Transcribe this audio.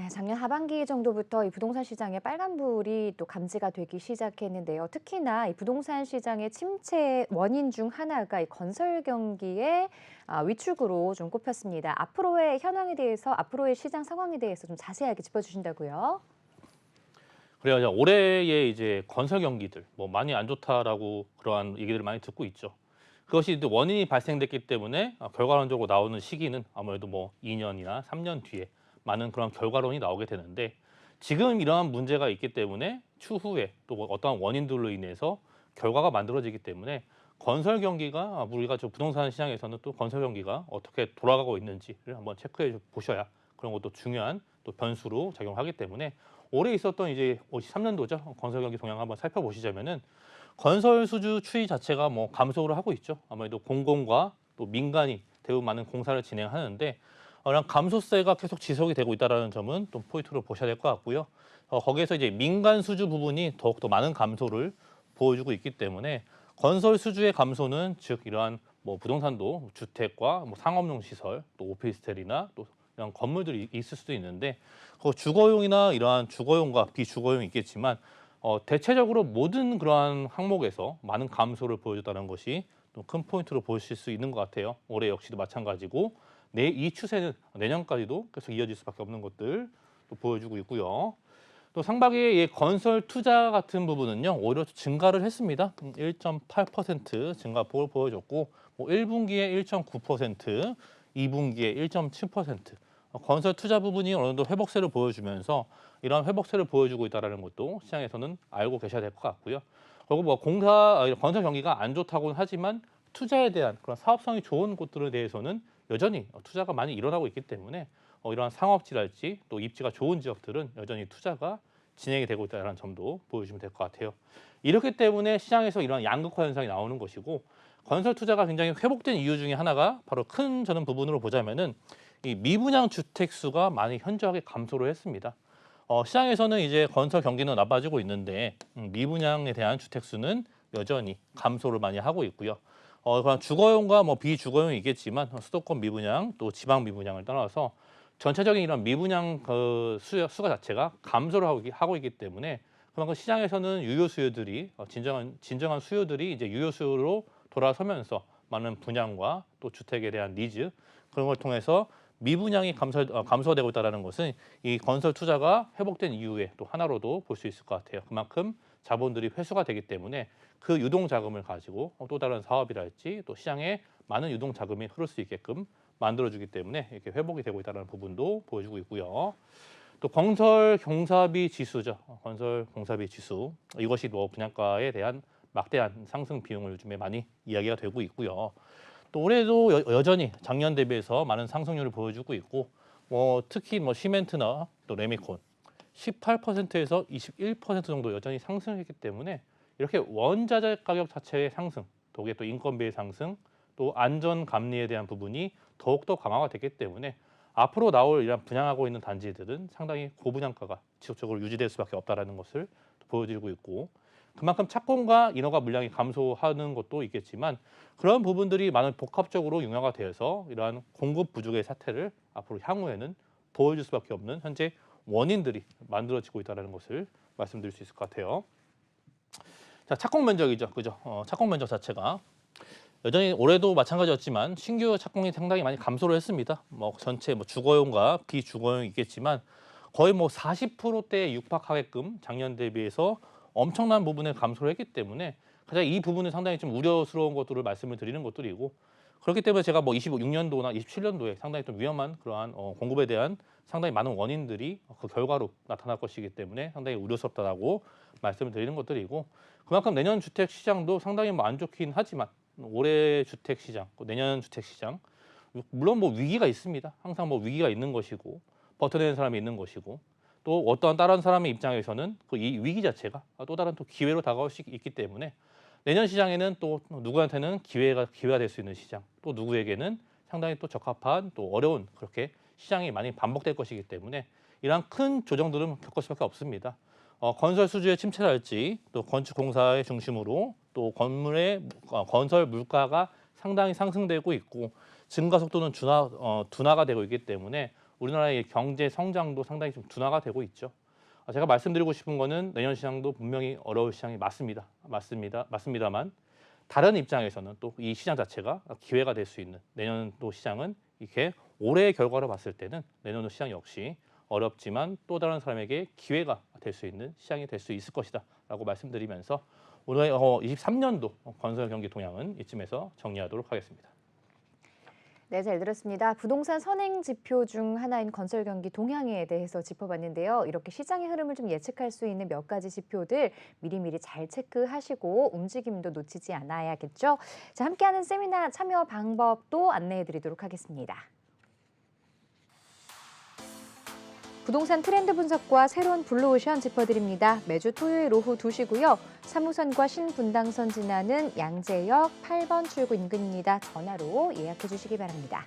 네, 작년 하반기 정도부터 이 부동산 시장에 빨간불이 또 감지가 되기 시작했는데요. 특히나 이 부동산 시장의 침체 원인 중 하나가 이 건설 경기의 위축으로 좀 꼽혔습니다. 앞으로의 현황에 대해서, 앞으로의 시장 상황에 대해서 좀 자세하게 짚어주신다고요? 그래요. 올해의 이제 건설 경기들 뭐 많이 안 좋다라고 그러한 얘기들을 많이 듣고 있죠. 그것이 이제 원인이 발생됐기 때문에 결과론적으로 나오는 시기는 아무래도 뭐 2년이나 3년 뒤에 많은 그런 결과론이 나오게 되는데, 지금 이러한 문제가 있기 때문에 추후에 또 뭐 어떠한 원인들로 인해서 결과가 만들어지기 때문에 건설 경기가 우리가 저 부동산 시장에서는 또 건설 경기가 어떻게 돌아가고 있는지를 한번 체크해 보셔야 그런 것도 중요한 또 변수로 작용하기 때문에, 올해 있었던 이제 23년도죠. 건설 경기 동향 한번 살펴보시자면은 건설 수주 추이 자체가 뭐 감소를 하고 있죠. 아무래도 공공과 또 민간이 대부분 많은 공사를 진행하는데, 이런 감소세가 계속 지속이 되고 있다는 점은 또 포인트로 보셔야 될 것 같고요. 거기에서 이제 민간 수주 부분이 더욱더 많은 감소를 보여주고 있기 때문에 건설 수주의 감소는, 즉 이러한 뭐 부동산도 주택과 뭐 상업용 시설, 또 오피스텔이나 또 이런 건물들이 있을 수도 있는데, 그 주거용이나 이러한 주거용과 비주거용이 있겠지만 대체적으로 모든 그러한 항목에서 많은 감소를 보여줬다는 것이 또 큰 포인트로 보실 수 있는 것 같아요. 올해 역시도 마찬가지고 이 추세는 내년까지도 계속 이어질 수밖에 없는 것들 또 보여주고 있고요. 또 상반기에 이 건설 투자 같은 부분은요, 오히려 증가를 했습니다. 1.8% 증가폭을 보여줬고, 뭐 1분기에 1.9%, 2분기에 1.7%. 건설 투자 부분이 어느 정도 회복세를 보여주면서 이런 회복세를 보여주고 있다는 것도 시장에서는 알고 계셔야 될 것 같고요. 그리고 뭐 건설 경기가 안 좋다고는 하지만 투자에 대한 그런 사업성이 좋은 곳들에 대해서는 여전히 투자가 많이 일어나고 있기 때문에 이러한 상업지랄지 또 입지가 좋은 지역들은 여전히 투자가 진행이 되고 있다는 점도 보여주시면 될 것 같아요. 이렇기 때문에 시장에서 이런 양극화 현상이 나오는 것이고, 건설 투자가 굉장히 회복된 이유 중에 하나가 바로 큰 저는 부분으로 보자면은 이 미분양 주택 수가 많이 현저하게 감소를 했습니다. 시장에서는 이제 건설 경기는 나빠지고 있는데 미분양에 대한 주택 수는 여전히 감소를 많이 하고 있고요. 그냥 주거용과 뭐 비주거용이 있겠지만 수도권 미분양 또 지방 미분양을 떠나서 전체적인 이런 미분양 수가 자체가 감소를 하고 있기 때문에, 그만큼 시장에서는 유효 수요들이 진정한 수요들이 이제 유효 수요로 돌아서면서 많은 분양과 또 주택에 대한 니즈, 그런 걸 통해서 미분양이 감소되고 있다는 것은 이 건설 투자가 회복된 이유의 또 하나로도 볼 수 있을 것 같아요. 그만큼 자본들이 회수가 되기 때문에 그 유동 자금을 가지고 또 다른 사업이랄지 또 시장에 많은 유동 자금이 흐를 수 있게끔 만들어주기 때문에 이렇게 회복이 되고 있다는 부분도 보여주고 있고요. 또 건설 공사비 지수죠. 건설 공사비 지수, 이것이 뭐 분양가에 대한 막대한 상승 비용을 요즘에 많이 이야기가 되고 있고요. 또 올해도 여전히 작년 대비해서 많은 상승률을 보여주고 있고, 뭐 특히 뭐 시멘트나 또 레미콘 18%에서 21% 정도 여전히 상승했기 때문에, 이렇게 원자재 가격 자체의 상승, 거기에 또 인건비의 상승, 또 안전 감리에 대한 부분이 더욱더 강화가 됐기 때문에 앞으로 나올 이런 분양하고 있는 단지들은 상당히 고분양가가 지속적으로 유지될 수밖에 없다는 것을 보여주고 있고, 그만큼 착공과 인허가 물량이 감소하는 것도 있겠지만 그런 부분들이 많은 복합적으로 융화가 되어서 이러한 공급 부족의 사태를 앞으로 향후에는 보여줄 수밖에 없는 현재 원인들이 만들어지고 있다는 것을 말씀드릴 수 있을 것 같아요. 자, 착공 면적이죠, 그죠? 착공 면적 자체가 여전히 올해도 마찬가지였지만 신규 착공이 상당히 많이 감소를 했습니다. 뭐 전체 뭐 주거용과 비주거용이 있겠지만 거의 뭐 40%대에 육박하게끔 작년 대비해서 엄청난 부분에 감소를 했기 때문에 가장 이 부분은 상당히 좀 우려스러운 것들을 말씀을 드리는 것들이고, 그렇기 때문에 제가 뭐 26년도나 27년도에 상당히 좀 위험한 그러한 공급에 대한 상당히 많은 원인들이 그 결과로 나타날 것이기 때문에 상당히 우려스럽다라고 말씀을 드리는 것들이고, 그만큼 내년 주택 시장도 상당히 뭐 안 좋긴 하지만 올해 주택 시장, 내년 주택 시장, 물론 뭐 위기가 있습니다. 항상 뭐 위기가 있는 것이고 버텨내는 사람이 있는 것이고, 또 어떠한 다른 사람의 입장에서는 그 이 위기 자체가 또 다른 또 기회로 다가올 수 있기 때문에 내년 시장에는 또 누구한테는 기회가 될 수 있는 시장, 또 누구에게는 상당히 또 적합한 또 어려운, 그렇게 시장이 많이 반복될 것이기 때문에 이러한 큰 조정들은 겪을 수밖에 없습니다. 건설 수주의 침체랄지 또 건축 공사의 중심으로 또 건물의 건설 물가가 상당히 상승되고 있고 증가 속도는 둔화가 되고 있기 때문에 우리나라의 경제 성장도 상당히 좀 둔화가 되고 있죠. 제가 말씀드리고 싶은 거는 내년 시장도 분명히 어려울 시장이 맞습니다만 다른 입장에서는 또 이 시장 자체가 기회가 될 수 있는 내년도 시장은 이렇게 올해의 결과를 봤을 때는 내년도 시장 역시 어렵지만 또 다른 사람에게 기회가 될 수 있는 시장이 될 수 있을 것이다라고 말씀드리면서 오늘 23년도 건설 경기 동향은 이쯤에서 정리하도록 하겠습니다. 네, 잘 들었습니다. 부동산 선행 지표 중 하나인 건설 경기 동향에 대해서 짚어봤는데요. 이렇게 시장의 흐름을 좀 예측할 수 있는 몇 가지 지표들 미리미리 잘 체크하시고 움직임도 놓치지 않아야겠죠. 자, 함께하는 세미나 참여 방법도 안내해드리도록 하겠습니다. 부동산 트렌드 분석과 새로운 블루오션 짚어드립니다. 매주 토요일 오후 2시고요. 3호선과 신분당선 지나는 양재역 8번 출구 인근입니다. 전화로 예약해 주시기 바랍니다.